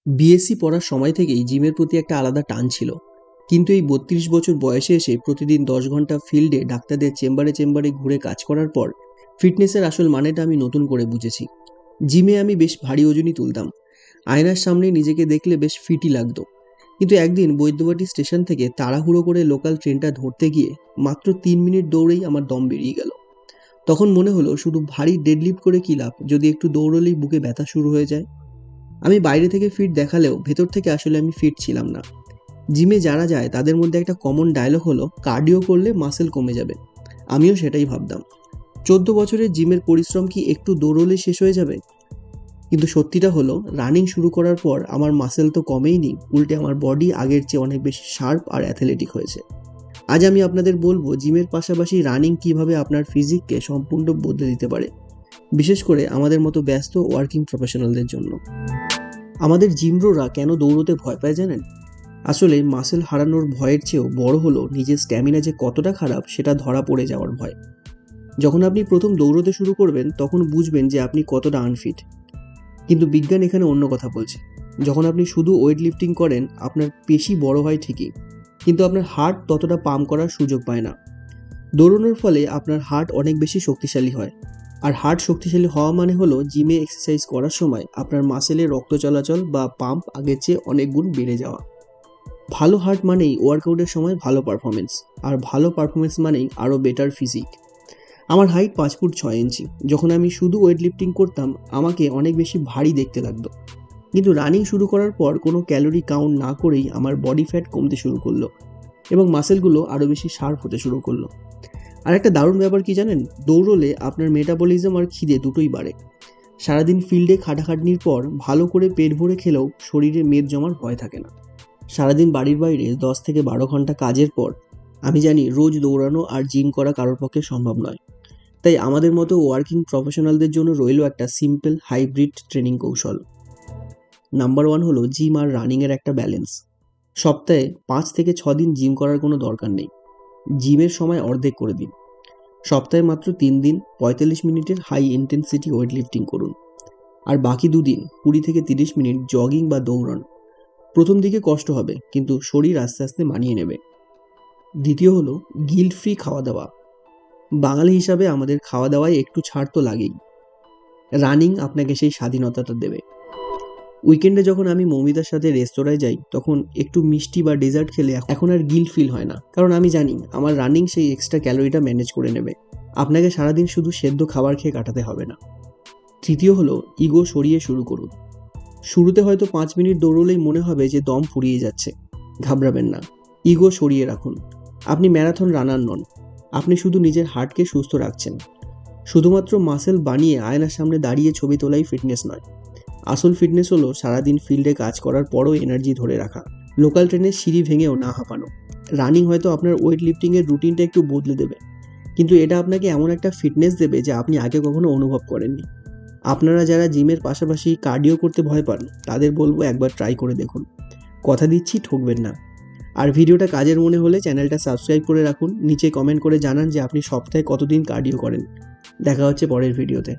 BSc পড়ার সময় থেকেই জিমের প্রতি একটা আলাদা টান ছিল। কিন্তু এই ৩২ বছর বয়সে এসে প্রতিদিন ১০ ঘন্টা ফিল্ডে ডাক্তারদের চেম্বারে চেম্বারে ঘুরে কাজ করার পর ফিটনেসের আসল মানেটা আমি নতুন করে বুঝেছি। জিমে আমি বেশ ভারী ওজনই তুলতাম। আয়নার সামনে নিজেকে দেখলে বেশ ফিটই লাগতো। কিন্তু একদিন বৈদ্যবাটী স্টেশন থেকে তাড়াহুড়ো করে লোকাল ট্রেনটা ধরতে গিয়ে মাত্র ৩ মিনিট দৌড়েই আমার দম বেরিয়ে গেল। তখন মনে হলো শুধু ভারী ডেডলিফট করে কী লাভ যদি একটু দৌড়লেই বুকে ব্যথা শুরু হয়ে যায়। আমি বাইরে থেকে ফিট দেখালেও ভেতর থেকে আসলে আমি ফিট ছিলাম না। জিমে যারা যায় তাদের মধ্যে একটা কমন ডায়লগ হলো কার্ডিও করলে মাসেল কমে যাবে। আমিও সেটাই ভাবতাম। ১৪ বছরের জিমের পরিশ্রম কি একটু দৌড়লে শেষ হয়ে যাবে? কিন্তু সত্যিটা হলো রানিং শুরু করার পর আমার মাসেল তো কমেইনি, উল্টে আমার বডি আগের চেয়ে অনেক বেশি শার্প আর অ্যাথলেটিক হয়েছে। আজ আমি আপনাদের বলবো জিমের পাশাপাশি রানিং কিভাবে আপনার ফিজিককে সম্পূর্ণ বদলে দিতে পারে, বিশেষ করে আমাদের মতো ব্যস্ত ওয়ার্কিং প্রফেশনালদের জন্য। আমাদের জিমব্রোরা কেন দৌড়তে ভয় পায় জানেন? আসলে মাসেল হারানোর ভয়ের চেয়েও বড় হলো নিজের স্ট্যামিনা যে কতটা খারাপ সেটা ধরা পড়ে যাওয়ার ভয়। যখন আপনি প্রথম দৌড়তে শুরু করবেন তখন বুঝবেন যে আপনি কতটা আনফিট। কিন্তু বিজ্ঞান এখানে অন্য কথা বলছে। যখন আপনি শুধু ওয়েট লিফটিং করেন আপনার পেশি বড় হয় ঠিকই, কিন্তু আপনার হার্ট ততটা পাম্প করার সুযোগ পায় না। দৌড়ানোর ফলে আপনার হার্ট অনেক বেশি শক্তিশালী হয়। আর হার্ট শক্তিশালী হওয়া মানে হলো জিমে এক্সারসাইজ করার সময় আপনার মাসেলের রক্ত চলাচল বা পাম্প আগের চেয়ে অনেক গুণ বেড়ে যাওয়া। ভালো হার্ট মানেই ওয়ার্কআউটের সময় ভালো পারফরমেন্স, আর ভালো পারফরমেন্স মানেই আরও বেটার ফিজিক। আমার হাইট 5 ফুট 6 ইঞ্চি। যখন আমি শুধু ওয়েট লিফটিং করতাম আমাকে অনেক বেশি ভারী দেখতে লাগতো। কিন্তু রানিং শুরু করার পর কোনো ক্যালোরি কাউন্ট না করেই আমার বডি ফ্যাট কমতে শুরু করলো এবং মাসেলগুলো আরও বেশি শার্প হতে শুরু করলো। আর একটা দারুণ ব্যাপার কি জানেন? দৌড়লে আপনার মেটাবলিজম আর খিদে দুটোই বাড়ে। সারাদিন ফিল্ডে খাটাখাটনির পর ভালো করে পেট ভরে খেলেও শরীরে মেদ জমার ভয় থাকে না। সারাদিন বাড়ির বাইরে 10 থেকে 12 ঘন্টা কাজের পর আমি জানি রোজ দৌড়ানো আর জিম করা কারোর পক্ষে সম্ভব নয়। তাই আমাদের মতো ওয়ার্কিং প্রফেশনালদের জন্য রইল একটা সিম্পল হাইব্রিড ট্রেনিং কৌশল। নাম্বার 1 হলো জিম আর রানিংয়ের একটা ব্যালেন্স। সপ্তাহে 5 থেকে 6 দিন জিম করার কোনো দরকার নেই। জিমের সময় অর্ধেক করে দিন। সপ্তাহে মাত্র 3 দিন 45 মিনিটের হাই ইন্টেন্সিটি ওয়েট লিফটিং করুন। আর বাকি 2 দিন 20 থেকে 30 মিনিট জগিং বা দৌড়ান। প্রথম দিকে কষ্ট হবে, কিন্তু শরীর আস্তে আস্তে মানিয়ে নেবে। দ্বিতীয় হলো গিল্ট ফ্রি খাওয়া দাওয়া। বাঙালি হিসাবে আমাদের খাওয়া দাওয়ায় একটু ছাড় তো লাগেই। রানিং আপনাকে সেই স্বাধীনতাটা দেবে। উইকেন্ডে যখন আমি মৌমিতার সাথে রেস্তোরাঁয় যাই তখন একটু মিষ্টি বা ডেজার্ট খেলে এখন আর গিল্ট ফিল হয় না, কারণ আমি জানি আমার রানিং সেই এক্সট্রা ক্যালোরিটা ম্যানেজ করে নেবে। আপনাকে সারাদিন শুধু সেদ্ধ খাবার খেয়ে কাটাতে হবে না। তৃতীয় হলো ইগো সরিয়ে শুরু করুন। শুরুতে হয়তো 5 মিনিট দৌড়লেই মনে হবে যে দম ফুরিয়ে যাচ্ছে। ঘাবড়াবেন না, ইগো সরিয়ে রাখুন। আপনি ম্যারাথন রানার নন, আপনি শুধু নিজের হার্টকে সুস্থ রাখছেন। শুধুমাত্র মাসেল বানিয়ে আয়নার সামনে দাঁড়িয়ে ছবি তোলাই ফিটনেস নয়। আসল ফিটনেস হলো সারাদিন ফিল্ডে কাজ করার পরও এনার্জি ধরে রাখা, লোকাল ট্রেনের সিঁড়ি ভেঙেও না হাঁপানো। রানিং হয়তো আপনার ওয়েট লিফটিংয়ের রুটিনটা একটু বদলে দেবে, কিন্তু এটা আপনাকে এমন একটা ফিটনেস দেবে যা আপনি আগে কখনো অনুভব করেননি। আপনারা যারা জিমের পাশাপাশি কার্ডিও করতে ভয় পান তাদের বলবো একবার ট্রাই করে দেখুন। কথা দিচ্ছি ঠকবেন না। আর ভিডিওটা কাজের মনে হলে চ্যানেলটা সাবস্ক্রাইব করে রাখুন। নিচে কমেন্ট করে জানান যে আপনি সপ্তাহে কতদিন কার্ডিও করেন। দেখা হচ্ছে পরের ভিডিওতে।